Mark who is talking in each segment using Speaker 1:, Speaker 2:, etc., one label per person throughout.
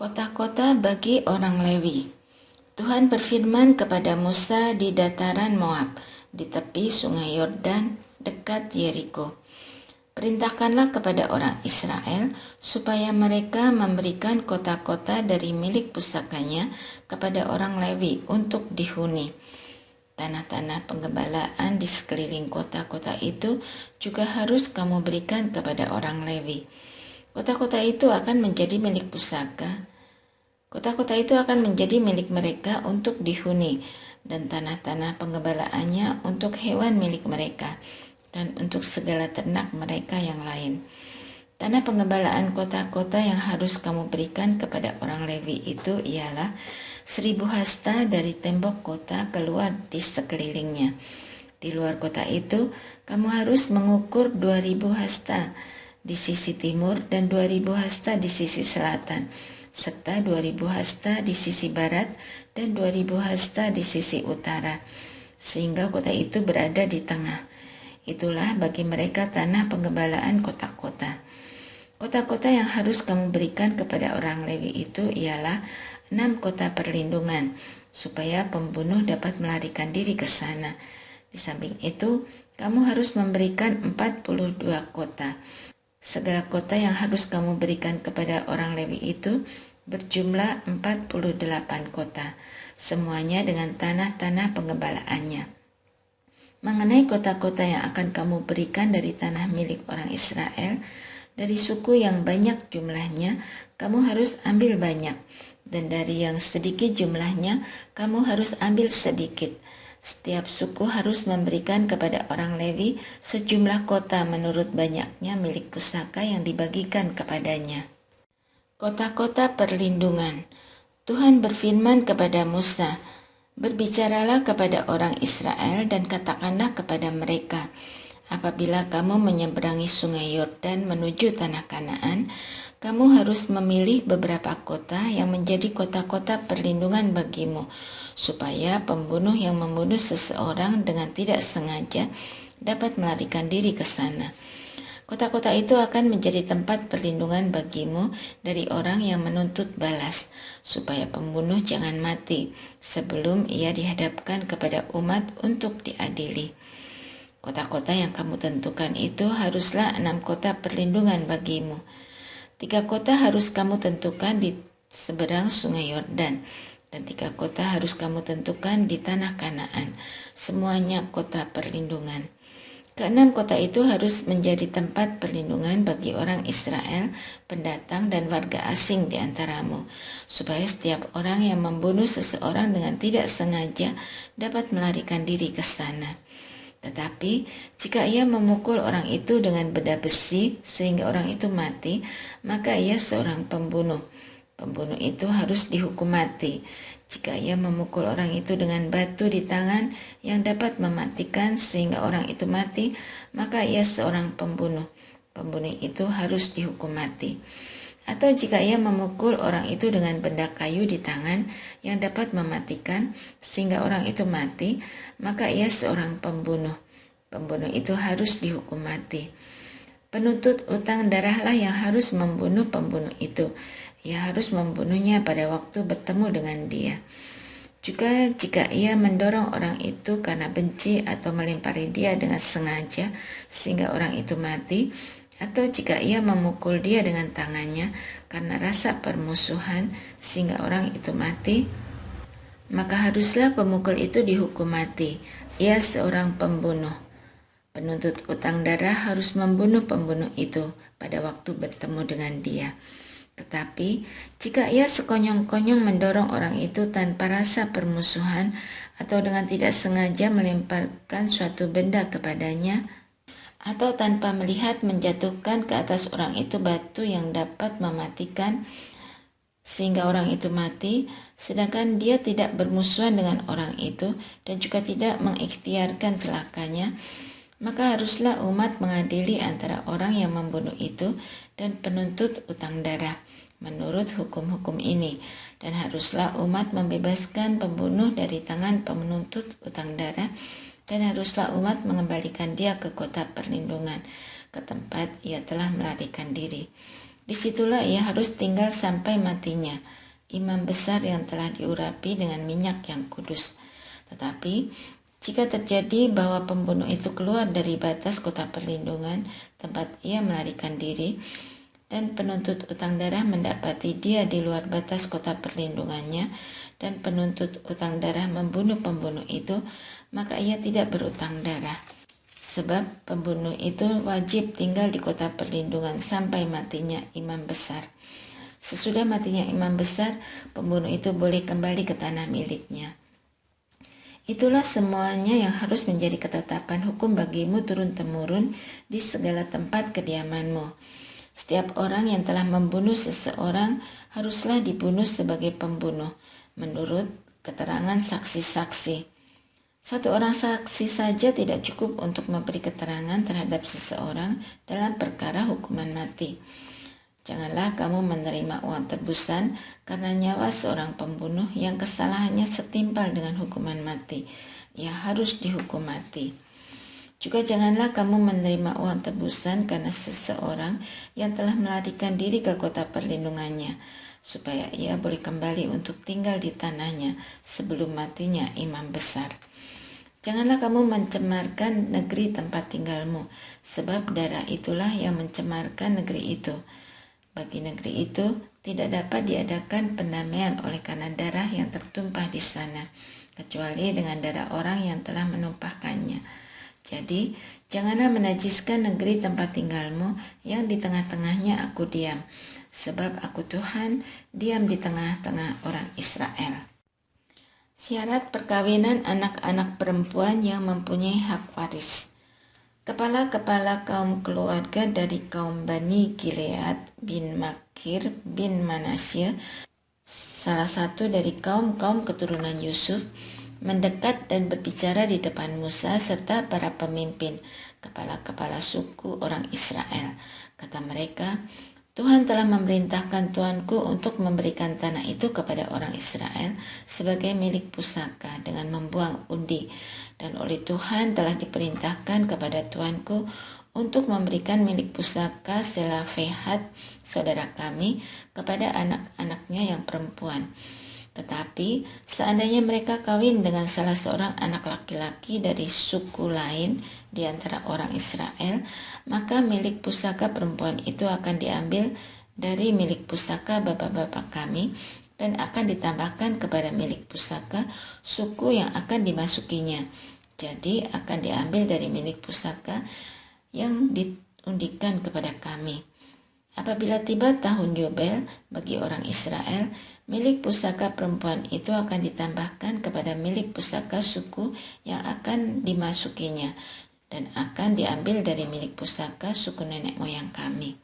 Speaker 1: Kota-kota bagi orang Lewi. Tuhan berfirman kepada Musa di dataran Moab, di tepi sungai Yordan, dekat Yeriko. Perintahkanlah kepada orang Israel supaya mereka memberikan kota-kota dari milik pusakanya kepada orang Lewi untuk dihuni. Tanah-tanah penggembalaan di sekeliling kota-kota itu juga harus kamu berikan kepada orang Lewi. Kota-kota itu akan menjadi milik pusaka. Kota-kota itu akan menjadi milik mereka untuk dihuni, dan tanah-tanah penggembalaannya untuk hewan milik mereka, dan untuk segala ternak mereka yang lain. Tanah penggembalaan kota-kota yang harus kamu berikan kepada orang Lewi itu ialah 1000 hasta dari tembok kota keluar di sekelilingnya. Di luar kota itu, kamu harus mengukur 2000 hasta di sisi timur dan 2000 hasta di sisi selatan, serta 2000 hasta di sisi barat dan 2000 hasta di sisi utara, sehingga kota itu berada di tengah. Itulah bagi mereka tanah penggembalaan kota-kota. Kota-kota yang harus kamu berikan kepada orang Lewi itu ialah 6 kota perlindungan, supaya pembunuh dapat melarikan diri ke sana. Di samping itu, kamu harus memberikan 42 kota. Segala kota yang harus kamu berikan kepada orang Lewi itu berjumlah 48 kota, semuanya dengan tanah-tanah penggembalaannya. Mengenai kota-kota yang akan kamu berikan dari tanah milik orang Israel, dari suku yang banyak jumlahnya, kamu harus ambil banyak, dan dari yang sedikit jumlahnya, kamu harus ambil sedikit. Setiap suku harus memberikan kepada orang Lewi sejumlah kota menurut banyaknya milik pusaka yang dibagikan kepadanya. Kota-kota perlindungan. Tuhan berfirman kepada Musa, "Berbicaralah kepada orang Israel dan katakanlah kepada mereka, apabila kamu menyeberangi sungai Yordan menuju tanah Kanaan, kamu harus memilih beberapa kota yang menjadi kota-kota perlindungan bagimu, supaya pembunuh yang membunuh seseorang dengan tidak sengaja dapat melarikan diri ke sana. Kota-kota itu akan menjadi tempat perlindungan bagimu dari orang yang menuntut balas, supaya pembunuh jangan mati sebelum ia dihadapkan kepada umat untuk diadili. Kota-kota yang kamu tentukan itu haruslah 6 kota perlindungan bagimu. 3 kota harus kamu tentukan di seberang sungai Yordan, dan 3 kota harus kamu tentukan di tanah Kanaan, semuanya kota perlindungan. Ke-6 kota itu harus menjadi tempat perlindungan bagi orang Israel, pendatang dan warga asing di antaramu, supaya setiap orang yang membunuh seseorang dengan tidak sengaja dapat melarikan diri ke sana. Tetapi jika ia memukul orang itu dengan benda besi sehingga orang itu mati, maka ia seorang pembunuh. Pembunuh itu harus dihukum mati. Jika ia memukul orang itu dengan batu di tangan yang dapat mematikan sehingga orang itu mati, maka ia seorang pembunuh. Pembunuh itu harus dihukum mati. Atau jika ia memukul orang itu dengan benda kayu di tangan yang dapat mematikan sehingga orang itu mati, maka ia seorang pembunuh. Pembunuh itu harus dihukum mati. Penuntut utang darahlah yang harus membunuh pembunuh itu. Ia harus membunuhnya pada waktu bertemu dengan dia. Juga jika ia mendorong orang itu karena benci atau melempari dia dengan sengaja sehingga orang itu mati, atau jika ia memukul dia dengan tangannya karena rasa permusuhan sehingga orang itu mati, maka haruslah pemukul itu dihukum mati. Ia seorang pembunuh. Penuntut utang darah harus membunuh pembunuh itu pada waktu bertemu dengan dia. Tetapi jika ia sekonyong-konyong mendorong orang itu tanpa rasa permusuhan atau dengan tidak sengaja melemparkan suatu benda kepadanya, atau tanpa melihat menjatuhkan ke atas orang itu batu yang dapat mematikan sehingga orang itu mati, sedangkan dia tidak bermusuhan dengan orang itu dan juga tidak mengikhtiarkan celakanya, maka haruslah umat mengadili antara orang yang membunuh itu dan penuntut utang darah menurut hukum-hukum ini, dan haruslah umat membebaskan pembunuh dari tangan penuntut utang darah, dan haruslah umat mengembalikan dia ke kota perlindungan, ke tempat ia telah melarikan diri. Disitulah ia harus tinggal sampai matinya, imam besar yang telah diurapi dengan minyak yang kudus. Tetapi jika terjadi bahwa pembunuh itu keluar dari batas kota perlindungan tempat ia melarikan diri, dan penuntut utang darah mendapati dia di luar batas kota perlindungannya, dan penuntut utang darah membunuh pembunuh itu, maka ia tidak berutang darah. Sebab pembunuh itu wajib tinggal di kota perlindungan sampai matinya imam besar. Sesudah matinya imam besar, pembunuh itu boleh kembali ke tanah miliknya. Itulah semuanya yang harus menjadi ketetapan hukum bagimu turun-temurun di segala tempat kediamanmu. Setiap orang yang telah membunuh seseorang haruslah dibunuh sebagai pembunuh, menurut keterangan saksi-saksi. Satu orang saksi saja tidak cukup untuk memberi keterangan terhadap seseorang dalam perkara hukuman mati. Janganlah kamu menerima uang tebusan karena nyawa seorang pembunuh yang kesalahannya setimpal dengan hukuman mati. Ia harus dihukum mati. Juga janganlah kamu menerima uang tebusan karena seseorang yang telah melarikan diri ke kota perlindungannya, supaya ia boleh kembali untuk tinggal di tanahnya sebelum matinya imam besar. Janganlah kamu mencemarkan negeri tempat tinggalmu, sebab darah itulah yang mencemarkan negeri itu. Bagi negeri itu tidak dapat diadakan pendamaian oleh karena darah yang tertumpah di sana, kecuali dengan darah orang yang telah menumpahkannya. Jadi, janganlah menajiskan negeri tempat tinggalmu yang di tengah-tengahnya aku diam, sebab aku Tuhan diam di tengah-tengah orang Israel. Syarat perkawinan anak-anak perempuan yang mempunyai hak waris. Kepala-kepala kaum keluarga dari kaum Bani Gilead bin Makir bin Manasye, salah satu dari kaum-kaum keturunan Yusuf, mendekat dan berbicara di depan Musa serta para pemimpin, kepala-kepala suku orang Israel. Kata mereka, Tuhan telah memerintahkan tuanku untuk memberikan tanah itu kepada orang Israel sebagai milik pusaka dengan membuang undi. Dan oleh Tuhan telah diperintahkan kepada tuanku untuk memberikan milik pusaka Selafehat, saudara kami, kepada anak-anaknya yang perempuan. Tetapi seandainya mereka kawin dengan salah seorang anak laki-laki dari suku lain di antara orang Israel, maka milik pusaka perempuan itu akan diambil dari milik pusaka bapak-bapak kami dan akan ditambahkan kepada milik pusaka suku yang akan dimasukinya. Jadi akan diambil dari milik pusaka yang diundikan kepada kami. Apabila tiba tahun Yobel bagi orang Israel, milik pusaka perempuan itu akan ditambahkan kepada milik pusaka suku yang akan dimasukinya dan akan diambil dari milik pusaka suku nenek moyang kami.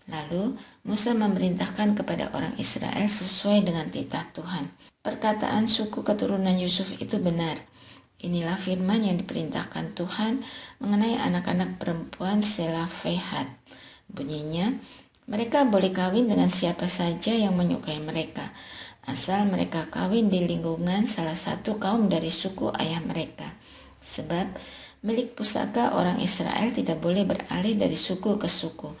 Speaker 1: Lalu Musa memerintahkan kepada orang Israel sesuai dengan titah Tuhan. Perkataan suku keturunan Yusuf itu benar. Inilah firman yang diperintahkan Tuhan mengenai anak-anak perempuan Selafehat. Bunyinya, mereka boleh kawin dengan siapa saja yang menyukai mereka, asal mereka kawin di lingkungan salah satu kaum dari suku ayah mereka. Sebab milik pusaka orang Israel tidak boleh beralih dari suku ke suku.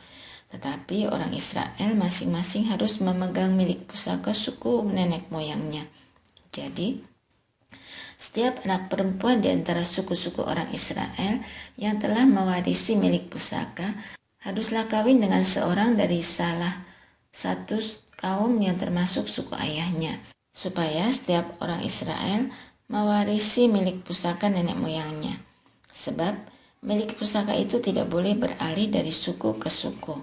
Speaker 1: Tetapi orang Israel masing-masing harus memegang milik pusaka suku nenek moyangnya. Jadi, setiap anak perempuan di antara suku-suku orang Israel yang telah mewarisi milik pusaka haruslah kawin dengan seorang dari salah satu kaum yang termasuk suku ayahnya, supaya setiap orang Israel mewarisi milik pusaka nenek moyangnya. Sebab milik pusaka itu tidak boleh beralih dari suku ke suku.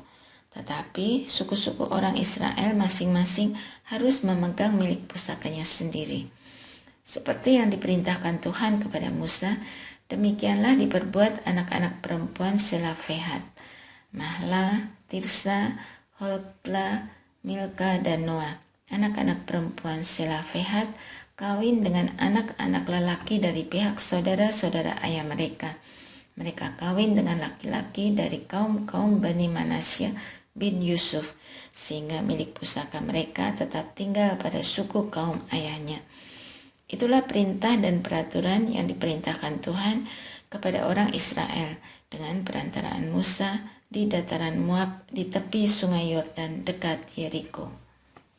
Speaker 1: Tetapi suku-suku orang Israel masing-masing harus memegang milik pusakanya sendiri. Seperti yang diperintahkan Tuhan kepada Musa, demikianlah diperbuat anak-anak perempuan Selafehat, Mahla, Tirsa, Holkla, Milka, dan Noah. Anak-anak perempuan Selafehat kawin dengan anak-anak lelaki dari pihak saudara-saudara ayah mereka. Mereka kawin dengan laki-laki dari kaum-kaum Bani Manasye bin Yusuf, sehingga milik pusaka mereka tetap tinggal pada suku kaum ayahnya. Itulah perintah dan peraturan yang diperintahkan Tuhan kepada orang Israel dengan perantaraan Musa di dataran Moab di tepi sungai Yordan dekat Yeriko.